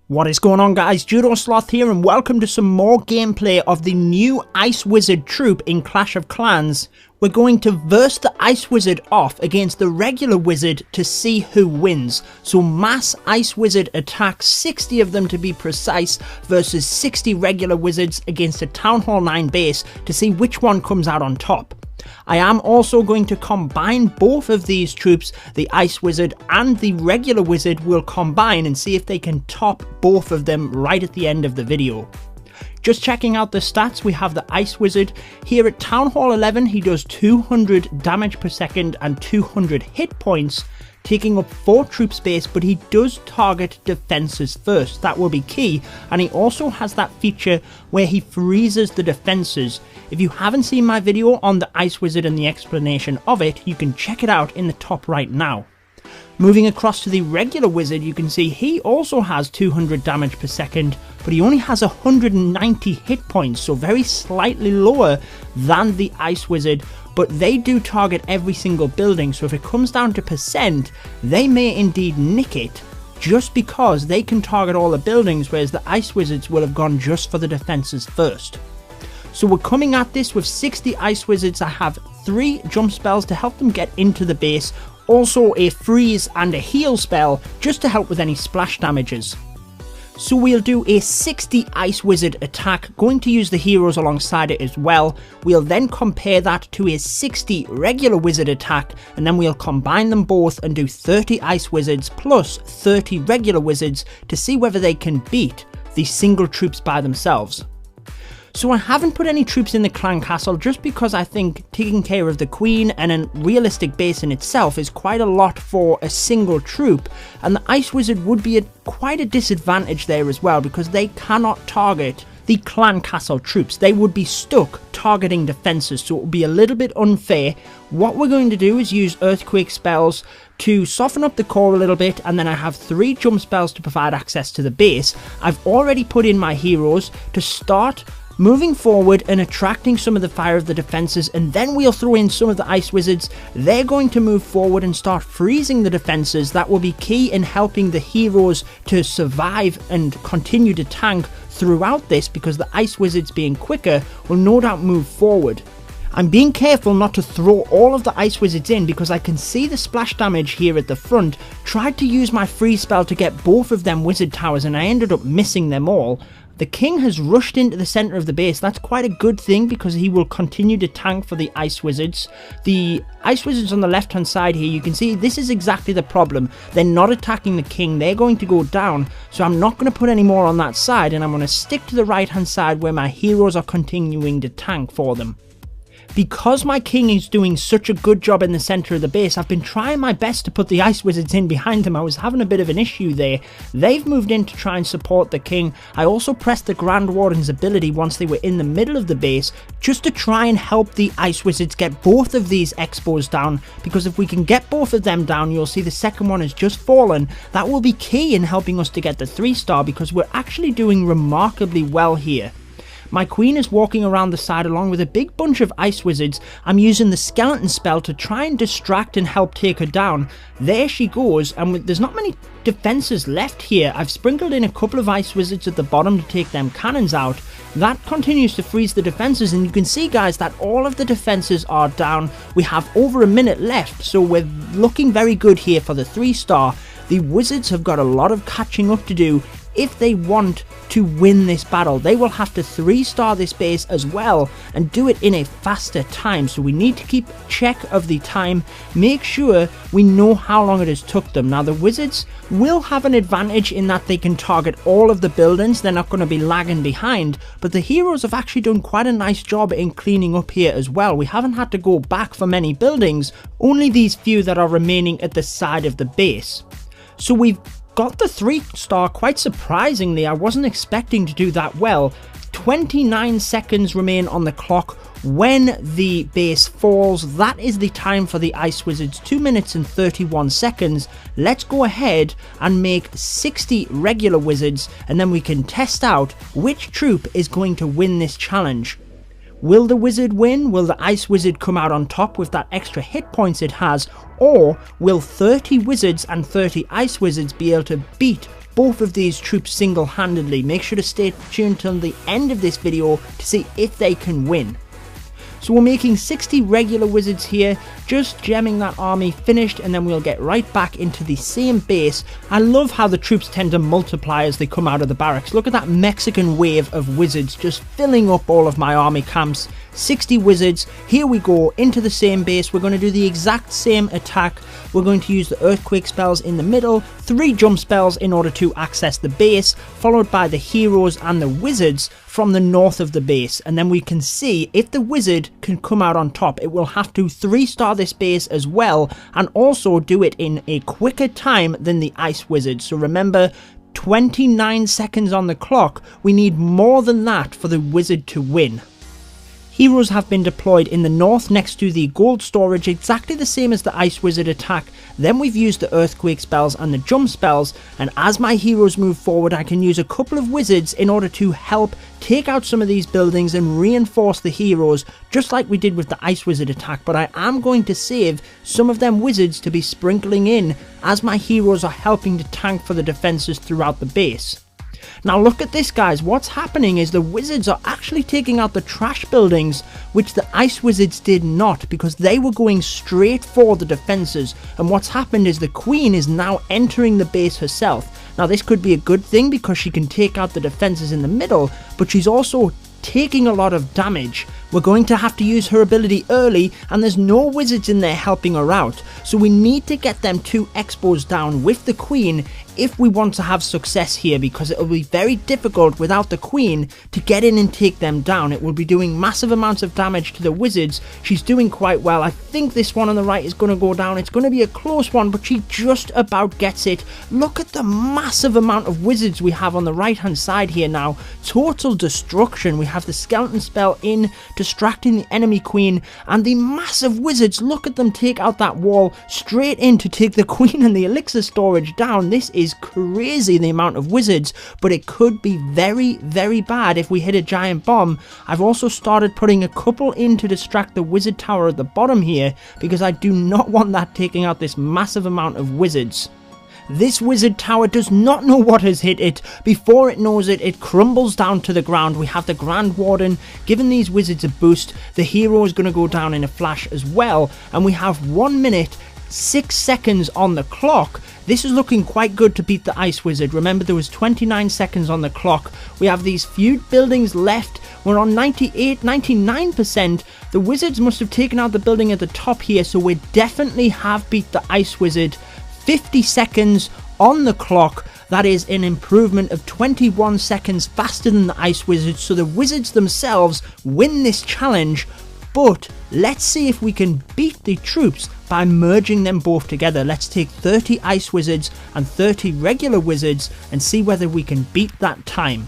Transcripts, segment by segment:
What is going on, guys? JudoSloth here, and welcome to some more gameplay of the new Ice Wizard troop in Clash of Clans. We're going to verse the Ice Wizard off against the regular wizard to see who wins. So mass Ice Wizard attacks, 60 of them to be precise, versus 60 regular wizards against a Town Hall 9 base to see which one comes out on top. I am also going to combine both of these troops. The Ice Wizard and the regular wizard will combine and see if they can top both of them right at the end of the video. Just checking out the stats, we have the Ice Wizard. Here at Town Hall 11, he does 200 damage per second and 200 hit points, taking up 4 troop space, but he does target defenses first. That will be key, and he also has that feature where he freezes the defenses. If you haven't seen my video on the Ice Wizard and the explanation of it, you can check it out in the top right now. Moving across to the regular wizard, you can see he also has 200 damage per second, but he only has 190 hit points, so very slightly lower than the Ice Wizard, but they do target every single building, so if it comes down to percent, they may indeed nick it, just because they can target all the buildings, whereas the Ice Wizards will have gone just for the defenses first. So we're coming at this with 60 Ice Wizards. I have 3 jump spells to help them get into the base, also a freeze and a heal spell just to help with any splash damages. So we'll do a 60 Ice Wizard attack, going to use the heroes alongside it as well. We'll then compare that to a 60 regular wizard attack, and then we'll combine them both and do 30 Ice Wizards plus 30 regular wizards to see whether they can beat the single troops by themselves. So I haven't put any troops in the clan castle just because I think taking care of the queen and a realistic base in itself is quite a lot for a single troop, and the Ice Wizard would be quite a disadvantage there as well because they cannot target the clan castle troops. They would be stuck targeting defenses, so it would be a little bit unfair. What we're going to do is use earthquake spells to soften up the core a little bit, and then I have 3 jump spells to provide access to the base. I've already put in my heroes to start moving forward and attracting some of the fire of the defenses, and then we'll throw in some of the Ice Wizards. They're going to move forward and start freezing the defenses. That will be key in helping the heroes to survive and continue to tank throughout this, because the Ice Wizards being quicker will no doubt move forward. I'm being careful not to throw all of the Ice Wizards in because I can see the splash damage here at the front. Tried to use my freeze spell to get both of them wizard towers and I ended up missing them all. The king has rushed into the center of the base. That's quite a good thing because he will continue to tank for the Ice Wizards. The Ice Wizards on the left hand side here, you can see this is exactly the problem. They're not attacking the king. They're going to go down. So I'm not going to put any more on that side, and I'm going to stick to the right hand side where my heroes are continuing to tank for them. Because my king is doing such a good job in the center of the base, I've been trying my best to put the Ice Wizards in behind them. I was having a bit of an issue there. They've moved in to try and support the king. I also pressed the Grand Warden's ability once they were in the middle of the base, just to try and help the Ice Wizards get both of these expos down, because if we can get both of them down, you'll see the second one has just fallen. That will be key in helping us to get the 3-star, because we're actually doing remarkably well here. My queen is walking around the side along with a big bunch of Ice Wizards. I'm using the skeleton spell to try and distract and help take her down. There she goes, and there's not many defenses left here. I've sprinkled in a couple of Ice Wizards at the bottom to take them cannons out. That continues to freeze the defenses, and you can see, guys, that all of the defenses are down. We have over a minute left, so we're looking very good here for the 3-star. The Wizards have got a lot of catching up to do. If they want to win this battle, they will have to 3-star this base as well and do it in a faster time. So we need to keep check of the time, make sure we know how long it has took them. Now the Wizards will have an advantage in that they can target all of the buildings. They're not going to be lagging behind, but the heroes have actually done quite a nice job in cleaning up here as well. We haven't had to go back for many buildings, only these few that are remaining at the side of the base. So we've got the 3-star quite surprisingly. I wasn't expecting to do that well. 29 seconds remain on the clock when the base falls. That is the time for the Ice Wizards, 2 minutes and 31 seconds. Let's go ahead and make 60 regular wizards, and then we can test out which troop is going to win this challenge. Will the wizard win? Will the Ice Wizard come out on top with that extra hit points it has? Or will 30 wizards and 30 Ice Wizards be able to beat both of these troops single-handedly. Make sure to stay tuned till the end of this video to see if they can win. So we're making 60 regular wizards here, just gemming that army finished, and then we'll get right back into the same base. I love how the troops tend to multiply as they come out of the barracks. Look at that Mexican wave of wizards just filling up all of my army camps. 60 wizards. Here we go into the same base. We're going to do the exact same attack. We're going to use the earthquake spells in the middle, 3 jump spells in order to access the base, followed by the heroes and the wizards from the north of the base. And then we can see if the wizard can come out on top. It will have to 3-star this base as well, and also do it in a quicker time than the ice wizard. So remember, 29 seconds on the clock. We need more than that for the wizard to win. Heroes have been deployed in the north next to the gold storage, exactly the same as the ice wizard attack. Then we've used the earthquake spells and the jump spells, and as my heroes move forward I can use a couple of wizards in order to help take out some of these buildings and reinforce the heroes, just like we did with the ice wizard attack. But I am going to save some of them wizards to be sprinkling in as my heroes are helping to tank for the defenses throughout the base. Now look at this, guys. What's happening is the wizards are actually taking out the trash buildings, which the ice wizards did not, because they were going straight for the defenses. And what's happened is the queen is now entering the base herself. Now this could be a good thing because she can take out the defenses in the middle, but she's also taking a lot of damage. We're going to have to use her ability early, and there's no wizards in there helping her out, so we need to get them 2 expos down with the queen if we want to have success here, because it will be very difficult without the queen to get in and take them down. It will be doing massive amounts of damage to the wizards. She's doing quite well. I think this one on the right is going to go down. It's going to be a close one, but she just about gets it. Look at the massive amount of wizards we have on the right hand side here now. Total destruction. We have the skeleton spell in, distracting the enemy queen, and the massive wizards. Look at them take out that wall straight in to take the queen and the elixir storage down. This is crazy, the amount of wizards, but it could be very, very bad if we hit a giant bomb. I've also started putting a couple in to distract the wizard tower at the bottom here, because I do not want that taking out this massive amount of wizards. This wizard tower does not know what has hit it. Before it knows it, it crumbles down to the ground. We have the Grand Warden giving these wizards a boost. The hero is going to go down in a flash as well, and we have 1 minute 6 seconds on the clock. This is looking quite good to beat the ice wizard. Remember, there was 29 seconds on the clock. We have these few buildings left. We're on 99%. The wizards must have taken out the building at the top here, so we definitely have beat the ice wizard. 50 seconds on the clock. That is an improvement of 21 seconds faster than the ice wizards, so the wizards themselves win this challenge. But let's see if we can beat the troops by merging them both together. Let's take 30 ice wizards and 30 regular wizards and see whether we can beat that time.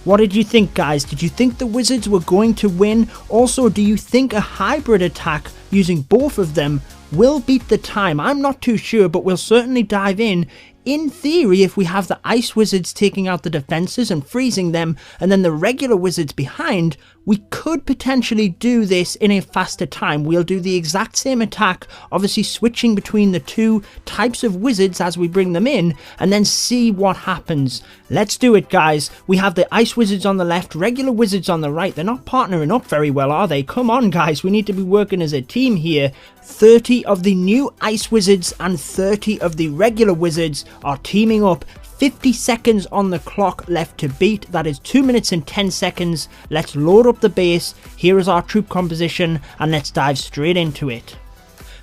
What did you think, guys? Did you think the wizards were going to win? Also, do you think a hybrid attack using both of them will beat the time? I'm not too sure, but we'll certainly dive in. In theory, if we have the ice wizards taking out the defenses and freezing them, and then the regular wizards behind, we could potentially do this in a faster time. We'll do the exact same attack, obviously switching between the 2 types of wizards as we bring them in, and then see what happens. Let's do it, guys. We have the ice wizards on the left, regular wizards on the right. They're not partnering up very well, are they? Come on, guys. We need to be working as a team here. 30 of the new ice wizards and 30 of the regular wizards are teaming up. 50 seconds on the clock left to beat. That is 2 minutes and 10 seconds. Let's load up the base. Here is our troop composition, and let's dive straight into it.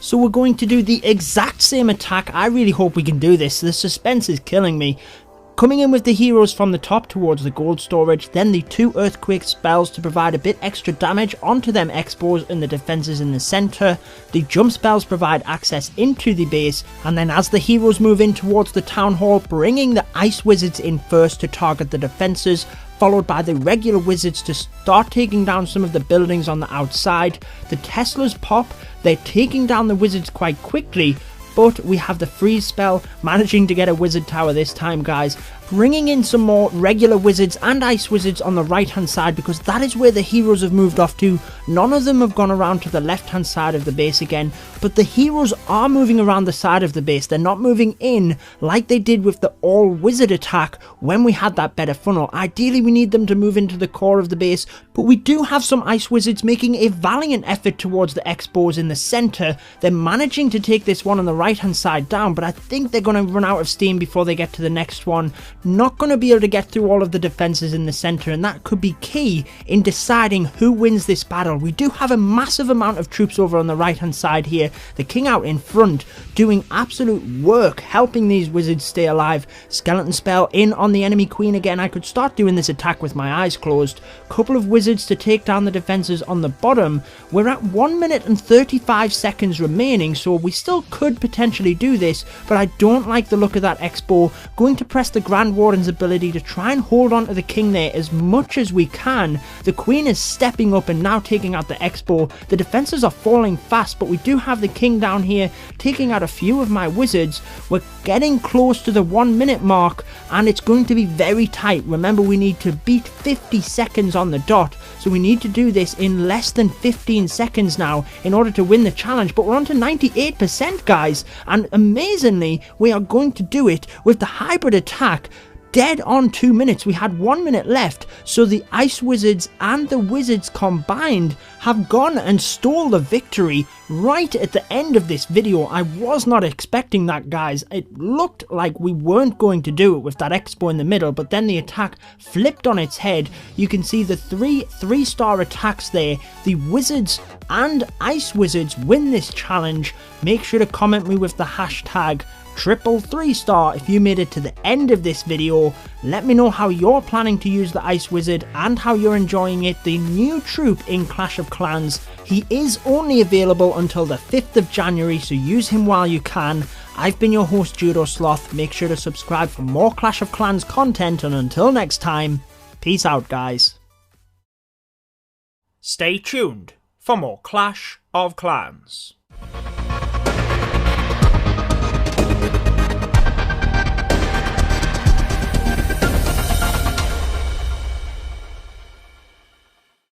So we're going to do the exact same attack. I really hope we can do this. The suspense is killing me. Coming in with the heroes from the top towards the gold storage, then the 2 earthquake spells to provide a bit extra damage onto them expos and the defenses in the center. The jump spells provide access into the base, and then as the heroes move in towards the town hall, bringing the ice wizards in first to target the defenses, followed by the regular wizards to start taking down some of the buildings on the outside. The Teslas pop, they're taking down the wizards quite quickly, but we have the freeze spell, managing to get a wizard tower this time, guys. bringing in some more regular wizards and ice wizards on the right hand side, because that is where the heroes have moved off to. None of them have gone around to the left hand side of the base again, but the heroes are moving around the side of the base. They're not moving in like they did with the all wizard attack when we had that better funnel. Ideally we need them to move into the core of the base, but we do have some ice wizards making a valiant effort towards the X-bows in the center. They're managing to take this one on the right hand side down, but I think they're going to run out of steam before they get to the next one. Not going to be able to get through all of the defenses in the center, and that could be key in deciding who wins this battle. We do have a massive amount of troops over on the right hand side here. The king out in front doing absolute work helping these wizards stay alive. Skeleton spell in on the enemy queen again. I could start doing this attack with my eyes closed. Couple of wizards to take down the defenses on the bottom. We're at 1 minute and 35 seconds remaining, so we still could potentially do this, but I don't like the look of that X-bow. Going to press the Grand Warden's ability to try and hold on to the king there as much as we can. The queen is stepping up and now taking out the X-bow. The defenses are falling fast, but we do have the king down here taking out a few of my wizards. We're getting close to the 1 minute mark, and it's going to be very tight. Remember, we need to beat 50 seconds on the dot, so we need to do this in less than 15 seconds now in order to win the challenge. But we're on to 98%, guys, and amazingly we are going to do it with the hybrid attack dead on 2 minutes. We had 1 minute left, so the ice wizards and the wizards combined have gone and stole the victory right at the end of this video. I was not expecting that, guys. It looked like we weren't going to do it with that X-bow in the middle, but then the attack flipped on its head. You can see the three-star attacks there. The wizards and ice wizards win this challenge. Make sure to comment me with the hashtag #3star if you made it to the end of this video. Let me know how you're planning to use the Ice Wizard and how you're enjoying it, the new troop in Clash of Clans. He is only available until the 5th of January, so use him while you can. I've been your host, Judo Sloth. Make sure to subscribe for more Clash of Clans content, and until next time, peace out, guys. Stay tuned for more Clash of Clans.